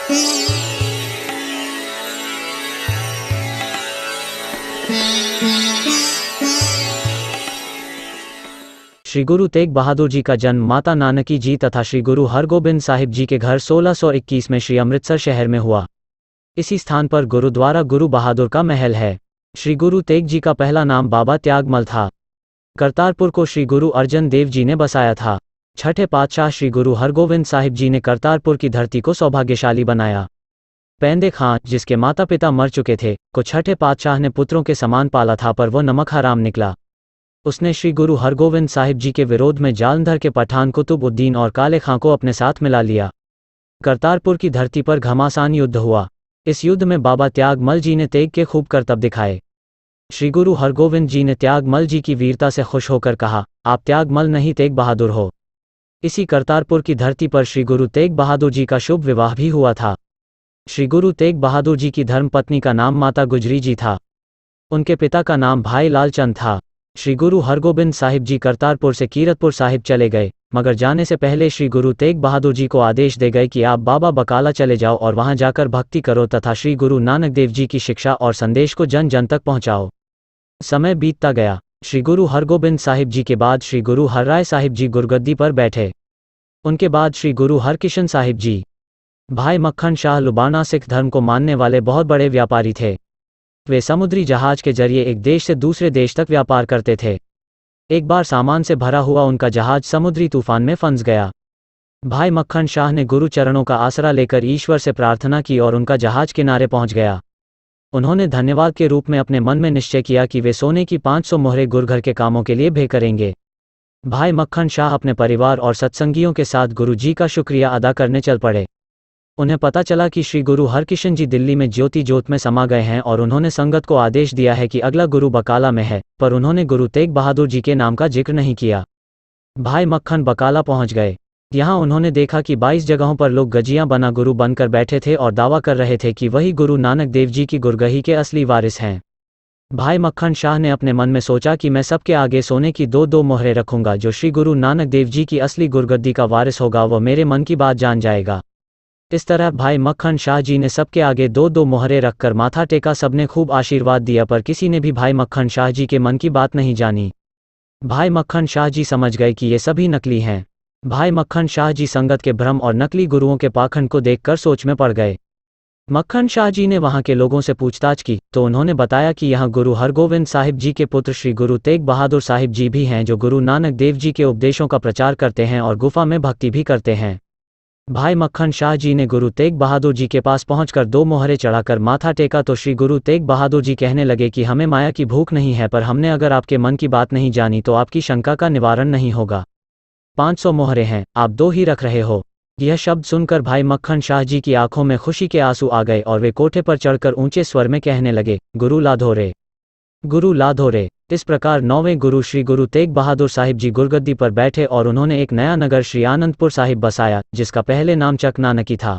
श्री गुरु तेग बहादुर जी का जन्म माता नानकी जी तथा श्री गुरु हरगोबिंद साहिब जी के घर 1621 में श्री अमृतसर शहर में हुआ। इसी स्थान पर गुरुद्वारा गुरु बहादुर का महल है। श्री गुरु तेग जी का पहला नाम बाबा त्यागमल था। करतारपुर को श्री गुरु अर्जन देव जी ने बसाया था। छठे पातशाह श्री गुरु हरगोबिंद साहिब जी ने करतारपुर की धरती को सौभाग्यशाली बनाया। पेंदे खां, जिसके माता पिता मर चुके थे, को छठे पातशाह ने पुत्रों के समान पाला था, पर वो नमक हराम निकला। उसने श्री गुरु हरगोबिंद साहिब जी के विरोध में जालंधर के पठान कुतुब उद्दीन और काले खां को अपने साथ मिला लिया। करतारपुर की धरती पर घमासान युद्ध हुआ। इस युद्ध में बाबा त्यागमल जी ने तेग के खूब करतब दिखाए। श्री गुरु हरगोबिंद जी ने त्यागमल जी की वीरता से खुश होकर कहा, आप त्यागमल नहीं तेग बहादुर हो। इसी करतारपुर की धरती पर श्री गुरु तेग बहादुर जी का शुभ विवाह भी हुआ था। श्री गुरु तेग बहादुर जी की धर्मपत्नी का नाम माता गुजरी जी था। उनके पिता का नाम भाई लाल चंद था। श्री गुरु हरगोबिंद साहिब जी करतारपुर से कीरतपुर साहिब चले गए, मगर जाने से पहले श्री गुरु तेग बहादुर जी को आदेश दे गए कि आप बाबा बकाला चले जाओ और वहां जाकर भक्ति करो तथा श्री गुरु नानक देव जी की शिक्षा और संदेश को जन जन तक पहुंचाओ। समय बीतता गया। श्री गुरु हरगोबिंद साहिब जी के बाद श्री गुरु हरराय साहिब जी गुरगद्दी पर बैठे। उनके बाद श्री गुरु हरकिशन साहिब जी। भाई मक्खन शाह लुबाना सिख धर्म को मानने वाले बहुत बड़े व्यापारी थे। वे समुद्री जहाज के जरिए एक देश से दूसरे देश तक व्यापार करते थे। एक बार सामान से भरा हुआ उनका जहाज समुद्री तूफान में फंस गया। भाई मक्खन शाह ने गुरु चरणों का आसरा लेकर ईश्वर से प्रार्थना की और उनका जहाज किनारे पहुंच गया। उन्होंने धन्यवाद के रूप में अपने मन में निश्चय किया कि वे सोने की 500 मोहरे गुरुघर के कामों के लिए भे करेंगे। भाई मक्खन शाह अपने परिवार और सत्संगियों के साथ गुरु जी का शुक्रिया अदा करने चल पड़े। उन्हें पता चला कि श्री गुरु हरकिशन जी दिल्ली में ज्योति ज्योत में समा गए हैं और उन्होंने संगत को आदेश दिया है कि अगला गुरु बकाला में है, पर उन्होंने गुरु तेग बहादुर जी के नाम का जिक्र नहीं किया। भाई मक्खन बकाला पहुंच गए। यहाँ उन्होंने देखा कि 22 जगहों पर लोग गजियां बना गुरु बनकर बैठे थे और दावा कर रहे थे कि वही गुरु नानक देव जी की गुरगही के असली वारिस हैं। भाई मक्खन शाह ने अपने मन में सोचा कि मैं सबके आगे सोने की 2-2 मोहरें रखूंगा। जो श्री गुरु नानक देव जी की असली गुरगद्दी का वारिस होगा वह मेरे मन की बात जान जाएगा। इस तरह भाई मक्खन शाह जी ने सबके आगे 2-2 मोहरे रखकर माथा टेका। सबने खूब आशीर्वाद दिया, पर किसी ने भी भाई मक्खन शाह जी के मन की बात नहीं जानी। भाई मक्खन शाह जी समझ गए कि ये सभी नकली हैं। भाई मक्खन शाह जी संगत के भ्रम और नकली गुरुओं के पाखंड को देखकर सोच में पड़ गए। मक्खन शाह जी ने वहां के लोगों से पूछताछ की तो उन्होंने बताया कि यहाँ गुरु हरगोबिंद साहिब जी के पुत्र श्री गुरु तेग बहादुर साहिब जी भी हैं, जो गुरु नानक देव जी के उपदेशों का प्रचार करते हैं और गुफा में भक्ति भी करते हैं। भाई मक्खन शाह जी ने गुरु तेग बहादुर जी के पास पहुंचकर 2 मोहरे चढ़ाकर माथा टेका तो श्री गुरु तेग बहादुर जी कहने लगे कि हमें माया की भूख नहीं है, पर हमने अगर आपके मन की बात नहीं जानी तो आपकी शंका का निवारण नहीं होगा। 500 मोहरे हैं, आप 2 ही रख रहे हो। यह शब्द सुनकर भाई मक्खन शाह जी की आंखों में खुशी के आंसू आ गए और वे कोठे पर चढ़कर ऊंचे स्वर में कहने लगे, गुरु लाधोरे, गुरु लाधोरे। इस प्रकार 9वें गुरु श्री गुरु तेग बहादुर साहिब जी गुरगद्दी पर बैठे और उन्होंने एक नया नगर श्री आनंदपुर साहिब बसाया, जिसका पहले नाम चक नानकी था।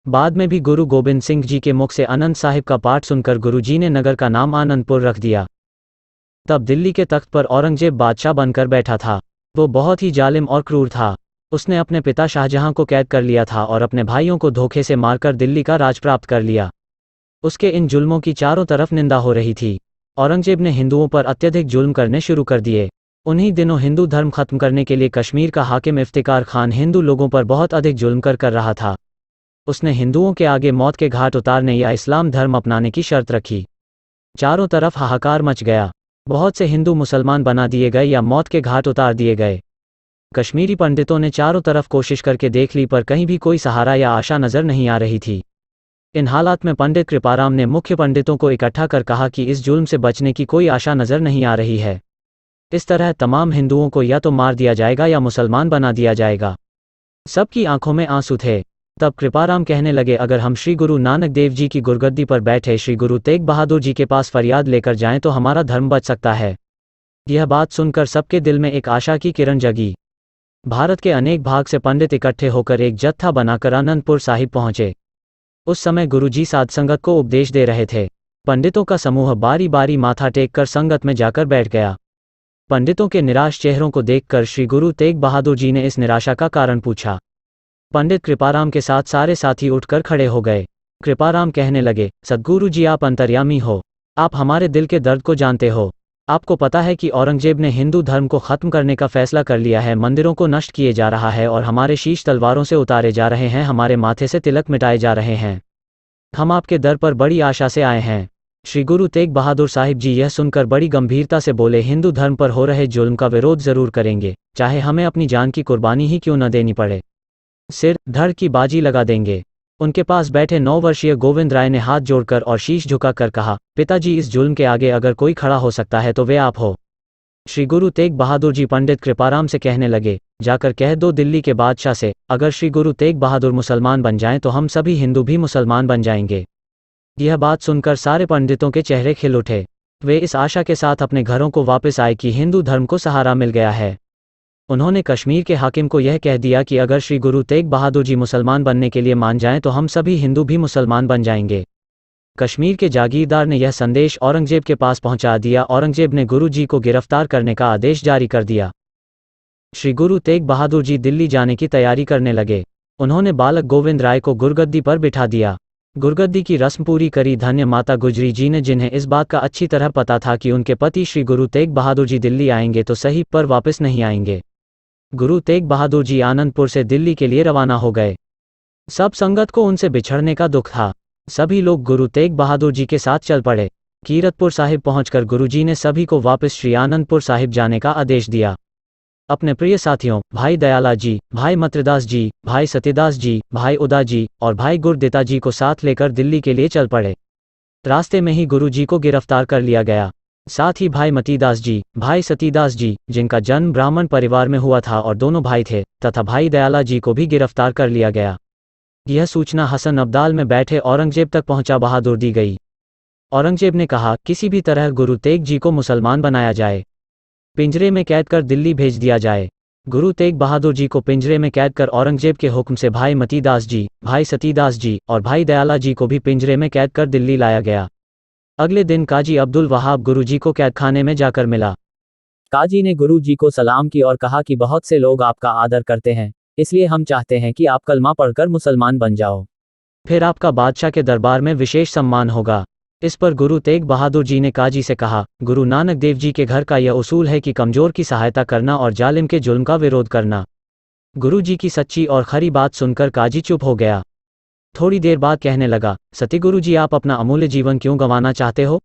बाद में भी गुरु गोबिंद सिंह जी के मुख से आनंद साहिब का पाठ सुनकर गुरु जी ने नगर का नाम आनंदपुर रख दिया। तब दिल्ली के तख्त पर औरंगजेब बादशाह बनकर बैठा था। वो बहुत ही जालिम और क्रूर था। उसने अपने पिता शाहजहां को कैद कर लिया था और अपने भाइयों को धोखे से मारकर दिल्ली का राज प्राप्त कर लिया। उसके इन जुल्मों की चारों तरफ निंदा हो रही थी। औरंगजेब ने हिंदुओं पर अत्यधिक जुल्म करने शुरू कर दिए। उन्हीं दिनों हिंदू धर्म खत्म करने के लिए कश्मीर का हाकिम इफ्तिकार खान हिंदू लोगों पर बहुत अधिक जुल्म कर रहा था। उसने हिंदुओं के आगे मौत के घाट उतारने या इस्लाम धर्म अपनाने की शर्त रखी। चारों तरफ हाहाकार मच गया। बहुत से हिंदू मुसलमान बना दिए गए या मौत के घाट उतार दिए गए। कश्मीरी पंडितों ने चारों तरफ कोशिश करके देख ली, पर कहीं भी कोई सहारा या आशा नजर नहीं आ रही थी। इन हालात में पंडित कृपाराम ने मुख्य पंडितों को इकट्ठा कर कहा कि इस जुल्म से बचने की कोई आशा नजर नहीं आ रही है। इस तरह तमाम हिंदुओं को या तो मार दिया जाएगा या मुसलमान बना दिया जाएगा। सबकी आंखों में आंसू थे। तब कृपाराम कहने लगे, अगर हम श्री गुरु नानक देव जी की गुरगद्दी पर बैठे श्री गुरु तेग बहादुर जी के पास फरियाद लेकर जाएं तो हमारा धर्म बच सकता है। यह बात सुनकर सबके दिल में एक आशा की किरण जगी। भारत के अनेक भाग से पंडित इकट्ठे होकर एक जत्था बनाकर आनंदपुर साहिब पहुंचे। उस समय गुरुजी साध संगत को उपदेश दे रहे थे। पंडितों का समूह बारी बारी माथा टेक कर संगत में जाकर बैठ गया। पंडितों के निराश चेहरों को देखकर श्री गुरु तेग बहादुर जी ने इस निराशा का कारण पूछा। पंडित कृपाराम के साथ सारे साथी उठकर खड़े हो गए। कृपाराम कहने लगे, सद्गुरु जी आप अंतर्यामी हो, आप हमारे दिल के दर्द को जानते हो। आपको पता है कि औरंगजेब ने हिंदू धर्म को खत्म करने का फैसला कर लिया है, मंदिरों को नष्ट किए जा रहा है और हमारे शीश तलवारों से उतारे जा रहे हैं, हमारे माथे से तिलक मिटाए जा रहे हैं। हम आपके दर पर बड़ी आशा से आए हैं। श्री गुरु तेग बहादुर साहिब जी यह सुनकर बड़ी गंभीरता से बोले, हिंदू धर्म पर हो रहे जुल्म का विरोध जरूर करेंगे, चाहे हमें अपनी जान की कुर्बानी ही क्यों न देनी पड़े। सिर धड़ की बाजी लगा देंगे। उनके पास बैठे 9 वर्षीय गोविंद राय ने हाथ जोड़कर और शीश झुकाकर कहा, पिताजी इस जुल्म के आगे अगर कोई खड़ा हो सकता है तो वे आप हो। श्री गुरु तेग बहादुर जी पंडित कृपाराम से कहने लगे, जाकर कह दो दिल्ली के बादशाह से, अगर श्री गुरु तेग बहादुर मुसलमान बन जाएं तो हम सभी हिंदू भी मुसलमान बन जाएंगे। यह बात सुनकर सारे पंडितों के चेहरे खिल उठे। वे इस आशा के साथ अपने घरों को वापस आए कि हिंदू धर्म को सहारा मिल गया है। उन्होंने कश्मीर के हाकिम को यह कह दिया कि अगर श्री गुरु तेग बहादुर जी मुसलमान बनने के लिए मान जाएं तो हम सभी हिंदू भी मुसलमान बन जाएंगे। कश्मीर के जागीरदार ने यह संदेश औरंगजेब के पास पहुंचा दिया। औरंगजेब ने गुरु जी को गिरफ्तार करने का आदेश जारी कर दिया। श्री गुरु तेग बहादुर जी दिल्ली जाने की तैयारी करने लगे। उन्होंने बालक गोविंद राय को गुरगद्दी पर बिठा दिया। गुरगद्दी की रस्म पूरी करी। धन्य माता गुजरी जी ने, जिन्हें इस बात का अच्छी तरह पता था कि उनके पति श्री गुरु तेग बहादुर जी दिल्ली आएंगे तो सही, पर वापस नहीं आएंगे। गुरु तेग बहादुर जी आनंदपुर से दिल्ली के लिए रवाना हो गए। सब संगत को उनसे बिछड़ने का दुख था। सभी लोग गुरु तेग बहादुर जी के साथ चल पड़े। कीरतपुर साहिब पहुंचकर गुरुजी ने सभी को वापस श्री आनंदपुर साहिब जाने का आदेश दिया। अपने प्रिय साथियों भाई दयाला जी, भाई मत्रदास जी, भाई सत्यदास जी, भाई उदा जी और भाई गुरदिता जी को साथ लेकर दिल्ली के लिए चल पड़े। रास्ते में ही गुरु जी को गिरफ्तार कर लिया गया। साथ ही भाई मतीदास जी, भाई सतीदास जी, जिनका जन्म ब्राह्मण परिवार में हुआ था और दोनों भाई थे, तथा भाई दयाला जी को भी गिरफ्तार कर लिया गया। यह सूचना हसन अब्दाल में बैठे औरंगजेब तक पहुंचा बहादुर दी गई। औरंगजेब ने कहा, किसी भी तरह गुरु तेग जी को मुसलमान बनाया जाए, पिंजरे में कैद कर दिल्ली भेज दिया जाए। गुरु तेग बहादुर जी को पिंजरे में कैद कर औरंगजेब के हुक्म से भाई मतीदास जी, भाई सतीदास जी और भाई दयाला जी को भी पिंजरे में कैद कर दिल्ली लाया गया। अगले दिन काजी अब्दुल वहाब गुरुजी को कैदखाने में जाकर मिला। काजी ने गुरुजी को सलाम की और कहा कि बहुत से लोग आपका आदर करते हैं, इसलिए हम चाहते हैं कि आप कलमा पढ़कर मुसलमान बन जाओ, फिर आपका बादशाह के दरबार में विशेष सम्मान होगा। इस पर गुरु तेग बहादुर जी ने काजी से कहा, गुरु नानक देव जी के घर का यह उसूल है कि कमजोर की सहायता करना और जालिम के जुल्म का विरोध करना। गुरु जी की सच्ची और खरी बात सुनकर काजी चुप हो गया। थोड़ी देर बाद कहने लगा, सतगुरु जी आप अपना अमूल्य जीवन क्यों गंवाना चाहते हो?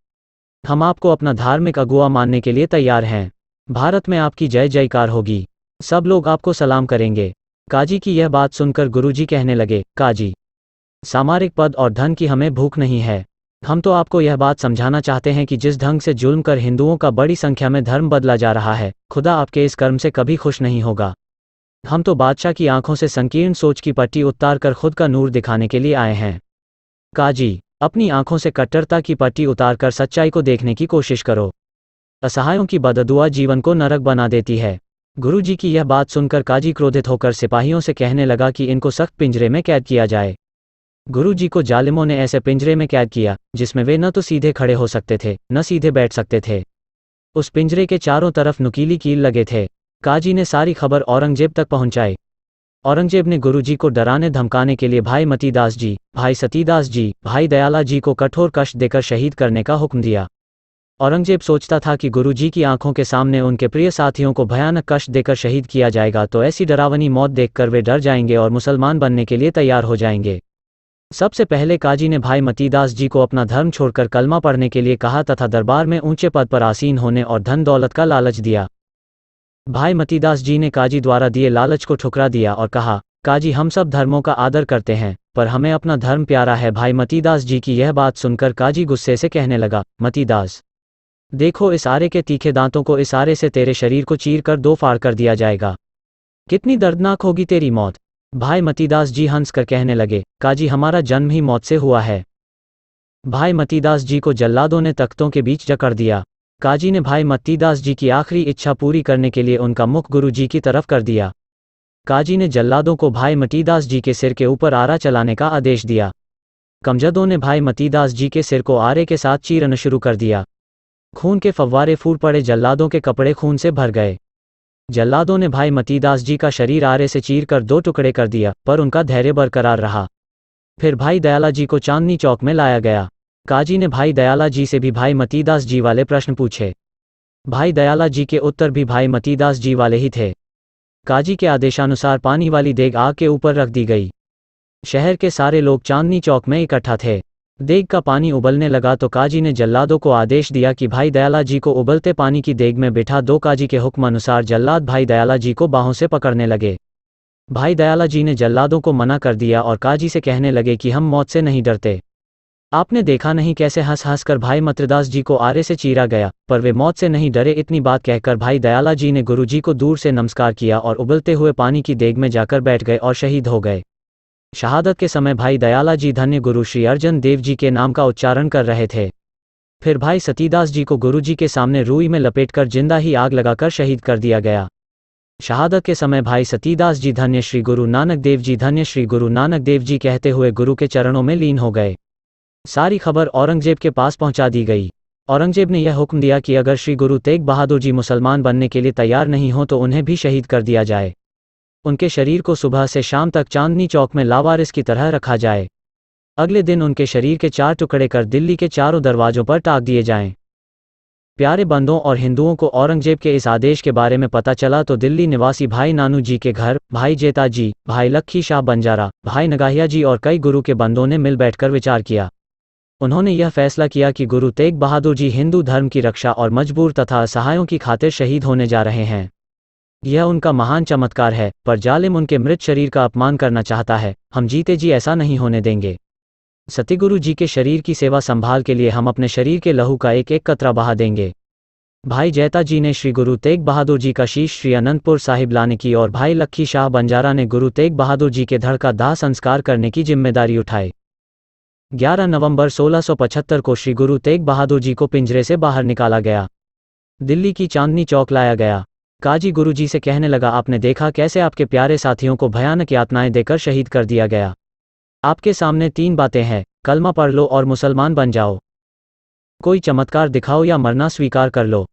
हम आपको अपना धार्मिक अगुआ मानने के लिए तैयार हैं। भारत में आपकी जय जयकार होगी, सब लोग आपको सलाम करेंगे। काजी की यह बात सुनकर गुरुजी कहने लगे, काजी, सामरिक पद और धन की हमें भूख नहीं है। हम तो आपको यह बात समझाना चाहते हैं कि जिस ढंग से जुल्म कर हिंदुओं का बड़ी संख्या में धर्म बदला जा रहा है, खुदा आपके इस कर्म से कभी खुश नहीं होगा। हम तो बादशाह की आंखों से संकीर्ण सोच की पट्टी उतार कर खुद का नूर दिखाने के लिए आए हैं। काजी, अपनी आंखों से कट्टरता की पट्टी उतार कर सच्चाई को देखने की कोशिश करो। असहायों की बददुआ जीवन को नरक बना देती है। गुरुजी की यह बात सुनकर काजी क्रोधित होकर सिपाहियों से कहने लगा कि इनको सख्त पिंजरे में कैद किया जाए। गुरुजी को जालिमों ने ऐसे पिंजरे में कैद किया जिसमें वे न तो सीधे खड़े हो सकते थे न सीधे बैठ सकते थे। उस पिंजरे के चारों तरफ नुकीली कील लगे थे। काजी ने सारी खबर औरंगजेब तक पहुंचाई। औरंगजेब ने गुरुजी को डराने धमकाने के लिए भाई मतीदास जी, भाई सतीदास जी, भाई दयाला जी को कठोर कष्ट देकर शहीद करने का हुक्म दिया। औरंगजेब सोचता था कि गुरुजी की आंखों के सामने उनके प्रिय साथियों को भयानक कष्ट देकर शहीद किया जाएगा तो ऐसी डरावनी मौत देखकर वे डर जाएंगे और मुसलमान बनने के लिए तैयार हो जाएंगे। सबसे पहले काजी ने भाई मतीदास जी को अपना धर्म छोड़कर कलमा पढ़ने के लिए कहा तथा दरबार में ऊंचे पद पर आसीन होने और धन दौलत का लालच दिया। भाई मतीदास जी ने काजी द्वारा दिए लालच को ठुकरा दिया और कहा, काजी हम सब धर्मों का आदर करते हैं पर हमें अपना धर्म प्यारा है। भाई मतीदास जी की यह बात सुनकर काजी गुस्से से कहने लगा, मतीदास, देखो इस आरे के तीखे दांतों को इस आरे से तेरे शरीर को चीर कर दो फाड़ कर दिया जाएगा। कितनी दर्दनाक होगी तेरी मौत। भाई मतीदास जी हंस कर कहने लगे, काजी हमारा जन्म ही मौत से हुआ है। भाई मतीदास जी को जल्लादों ने तख्तों के बीच जकड़ दिया। काजी ने भाई मतीदास जी की आखिरी इच्छा पूरी करने के लिए उनका मुख गुरु जी की तरफ कर दिया। काजी ने जल्लादों को भाई मतीदास जी के सिर के ऊपर आरा चलाने का आदेश दिया। कमजदों ने भाई मतीदास जी के सिर को आरे के साथ चीरना शुरू कर दिया। खून के फव्वारे फूट पड़े। जल्लादों के कपड़े खून से भर गए। जल्लादों ने भाई मतीदास जी का शरीर आरे से चीरकर 2 टुकड़े कर दिया, पर उनका धैर्य बरकरार रहा। फिर भाई दयाला जी को चांदनी चौक में लाया गया। काजी ने भाई दयाला जी से भी भाई मतीदास जी वाले प्रश्न पूछे। भाई दयाला जी के उत्तर भी भाई मतीदास जी वाले ही थे। काजी के आदेशानुसार पानी वाली देग आग के ऊपर रख दी गई। शहर के सारे लोग चांदनी चौक में इकट्ठा थे। देग का पानी उबलने लगा तो काजी ने जल्लादों को आदेश दिया कि भाई दयाला जी को उबलते पानी की देग में बिठा दो। काजी के हुक्म अनुसार जल्लाद भाई दयाला जी को बाहों से पकड़ने लगे। भाई दयाला जी ने जल्लादों को मना कर दिया और काजी से कहने लगे कि हम मौत से नहीं डरते। आपने देखा नहीं कैसे हंस हंस कर भाई मतीदास जी को आरे से चीरा गया, पर वे मौत से नहीं डरे। इतनी बात कहकर भाई दयाला जी ने गुरु जी को दूर से नमस्कार किया और उबलते हुए पानी की देग में जाकर बैठ गए और शहीद हो गए। शहादत के समय भाई दयाला जी धन्य गुरु श्री अर्जन देव जी के नाम का उच्चारण कर रहे थे। फिर भाई सतीदास जी को गुरु जी के सामने रूई में लपेटकर जिंदा ही आग लगाकर शहीद कर दिया गया। शहादत के समय भाई सतीदास जी धन्य श्री गुरु नानक देव जी, धन्य श्री गुरु नानक देव जी कहते हुए गुरु के चरणों में लीन हो गए। सारी खबर औरंगजेब के पास पहुंचा दी गई। औरंगजेब ने यह हुक्म दिया कि अगर श्री गुरु तेग बहादुर जी मुसलमान बनने के लिए तैयार नहीं हो तो उन्हें भी शहीद कर दिया जाए। उनके शरीर को सुबह से शाम तक चांदनी चौक में लावारिस की तरह रखा जाए। अगले दिन उनके शरीर के 4 टुकड़े कर दिल्ली के चारों दरवाजों पर टांग दिए जाएं। प्यारे बंदों और हिंदुओं को औरंगजेब के इस आदेश के बारे में पता चला तो दिल्ली निवासी भाई नानू जी के घर भाई जेता जी, भाई लक्खी शाह बंजारा, भाई नगाहिया जी और कई गुरु के बंदों ने मिल बैठकर विचार किया। उन्होंने यह फैसला किया कि गुरु तेग बहादुर जी हिंदू धर्म की रक्षा और मजबूर तथा असहायों की खातिर शहीद होने जा रहे हैं। यह उनका महान चमत्कार है, पर जालिम उनके मृत शरीर का अपमान करना चाहता है। हम जीते जी ऐसा नहीं होने देंगे। सतगुरु जी के शरीर की सेवा संभाल के लिए हम अपने शरीर के लहू का एक एक कतरा बहा देंगे। भाई जैता जी ने श्री गुरु तेग बहादुर जी का शीश श्री अनंतपुर साहिब लाने की और भाई लक्खी शाह बंजारा ने गुरु तेग बहादुर जी के धड़ का दाह संस्कार करने की जिम्मेदारी उठाई। 11 नवंबर 1675 को श्री गुरु तेग बहादुर जी को पिंजरे से बाहर निकाला गया। दिल्ली की चांदनी चौक लाया गया। काजी गुरु जी से कहने लगा, आपने देखा कैसे आपके प्यारे साथियों को भयानक यातनाएं देकर शहीद कर दिया गया। आपके सामने 3 बातें हैं, कलमा पढ़ लो और मुसलमान बन जाओ। कोई चमत्कार दिखाओ या मरना स्वीकार कर लो।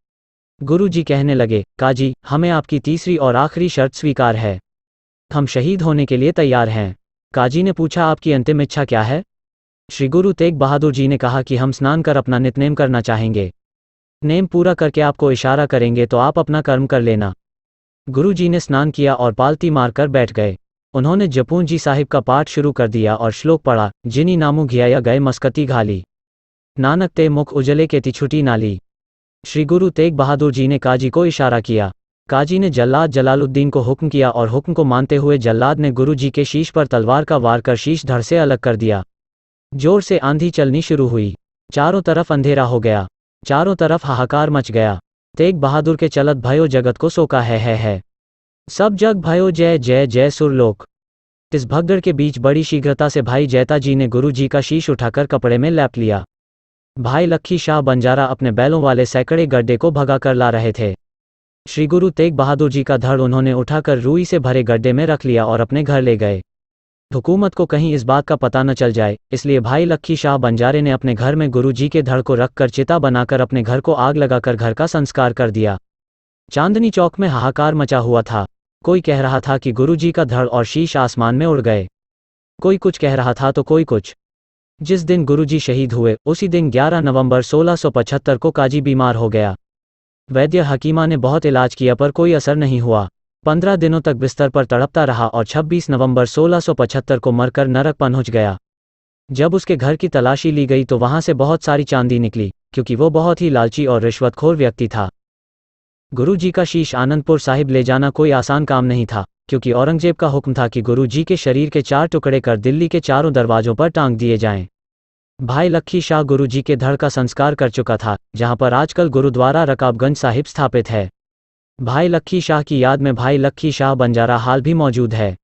गुरु जी कहने लगे, काजी हमें आपकी तीसरी और आखिरी शर्त स्वीकार है। हम शहीद होने के लिए तैयार हैं। काजी ने पूछा, आपकी अंतिम इच्छा क्या है? श्री गुरु तेग बहादुर जी ने कहा कि हम स्नान कर अपना नितनेम करना चाहेंगे। नेम पूरा करके आपको इशारा करेंगे तो आप अपना कर्म कर लेना। गुरु जी ने स्नान किया और पालती मारकर बैठ गए। उन्होंने जपूंजी साहिब का पाठ शुरू कर दिया और श्लोक पढ़ा, जिनी नामू घियाया गए मस्कती घाली, नानक ते मुख उजले के ती छुटी नाली। श्री गुरु तेग बहादुर जी ने काजी को इशारा किया। काजी ने जल्लाद जलालुद्दीन को हुक्म किया और हुक्म को मानते हुए जल्लाद ने गुरु जी के शीश पर तलवार का वार कर शीश धड़ से अलग कर दिया। जोर से आंधी चलनी शुरू हुई। चारों तरफ अंधेरा हो गया। चारों तरफ हाहाकार मच गया। तेग बहादुर के चलत भयो जगत को सोका है। सब जग भयो जय जय जय सुरलोक। इस भगदड़ के बीच बड़ी शीघ्रता से भाई जैता जी ने गुरु जी का शीश उठाकर कपड़े में लैप लिया। भाई लक्खी शाह बंजारा अपने बैलों वाले सैकड़े गड्ढे को भगा कर ला रहे थे। श्री गुरु तेग बहादुर जी का धड़ उन्होंने उठाकर रूई से भरे गड्ढे में रख लिया और अपने घर ले गए। हुकूमत को कहीं इस बात का पता न चल जाए, इसलिए भाई लक्खी शाह बंजारे ने अपने घर में गुरु जी के धड़ को रखकर चिता बनाकर अपने घर को आग लगाकर घर का संस्कार कर दिया। चांदनी चौक में हाहाकार मचा हुआ था। कोई कह रहा था कि गुरु जी का धड़ और शीश आसमान में उड़ गए। कोई कुछ कह रहा था तो कोई कुछ। जिस दिन गुरु जी शहीद हुए उसी दिन 11 नवंबर 1675 को काजी बीमार हो गया। वैद्य हकीमा ने बहुत इलाज किया पर कोई असर नहीं हुआ। 15 दिनों तक बिस्तर पर तड़पता रहा और 26 नवंबर 1675 को मरकर नरक पहुंच गया। जब उसके घर की तलाशी ली गई तो वहां से बहुत सारी चांदी निकली, क्योंकि वो बहुत ही लालची और रिश्वतखोर व्यक्ति था। गुरु जी का शीश आनंदपुर साहिब ले जाना कोई आसान काम नहीं था, क्योंकि औरंगजेब का हुक्म था कि गुरु जी के शरीर के 4 टुकड़े कर दिल्ली के चारों दरवाजों पर टांग दिए जाएं। भाई लक्खी शाह गुरु जी के धड़ का संस्कार कर चुका था, जहां पर आजकल गुरुद्वारा रकाबगंज साहिब स्थापित है। भाई लक्खी शाह की याद में भाई लक्खी शाह बंजारा हाल भी मौजूद है।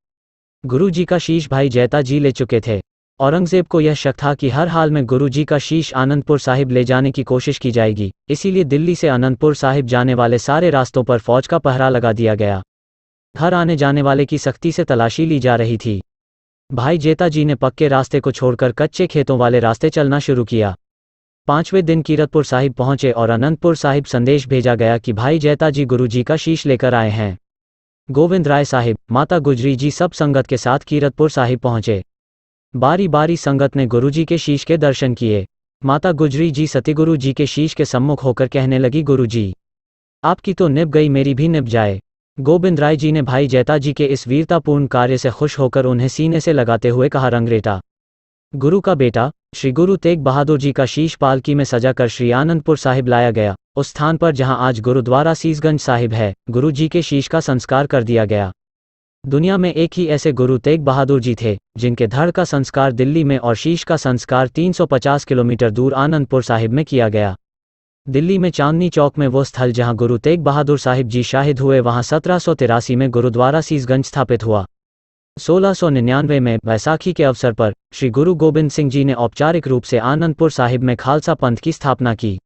गुरु जी का शीश भाई जैता जी ले चुके थे। औरंगजेब को यह शक था कि हर हाल में गुरु जी का शीश आनंदपुर साहिब ले जाने की कोशिश की जाएगी, इसीलिए दिल्ली से आनंदपुर साहिब जाने वाले सारे रास्तों पर फौज का पहरा लगा दिया गया। हर आने जाने वाले की सख्ती से तलाशी ली जा रही थी। भाई जेता जी ने पक्के रास्ते को छोड़कर कच्चे खेतों वाले रास्ते चलना शुरू किया। 5वें दिन कीरतपुर साहिब पहुंचे और अनंतपुर साहिब संदेश भेजा गया कि भाई जैता जी गुरु जी का शीश लेकर आए हैं। गोविंद राय साहिब, माता गुजरी जी सब संगत के साथ कीरतपुर साहिब पहुंचे। बारी बारी संगत ने गुरुजी के शीश के दर्शन किए। माता गुजरी जी सतगुरु जी के शीश के सम्मुख होकर कहने लगी, गुरुजी, आपकी तो निभ गई, मेरी भी निभ जाए। गोविंद राय जी ने भाई जैता जी के इस वीरतापूर्ण कार्य से खुश होकर उन्हें सीने से लगाते हुए कहा, रंगरेटा, गुरु का बेटा। श्री गुरु तेग बहादुर जी का शीश पालकी में सजाकर श्री आनंदपुर साहिब लाया गया। उस स्थान पर जहां आज गुरुद्वारा सीसगंज साहिब है, गुरु जी के शीश का संस्कार कर दिया गया। दुनिया में एक ही ऐसे गुरु तेग बहादुर जी थे, जिनके धड़ का संस्कार दिल्ली में और शीश का संस्कार 350 किलोमीटर दूर आनंदपुर साहिब में किया गया। दिल्ली में चांदनी चौक में वो स्थल जहां गुरु तेग बहादुर साहिब जी शाहिद हुए, वहां 1783 में गुरुद्वारा सीसगंज स्थापित हुआ। 1699 में बैसाखी के अवसर पर श्री गुरु गोबिंद सिंह जी ने औपचारिक रूप से आनंदपुर साहिब में खालसा पंथ की स्थापना की।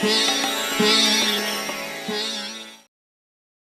Yeah.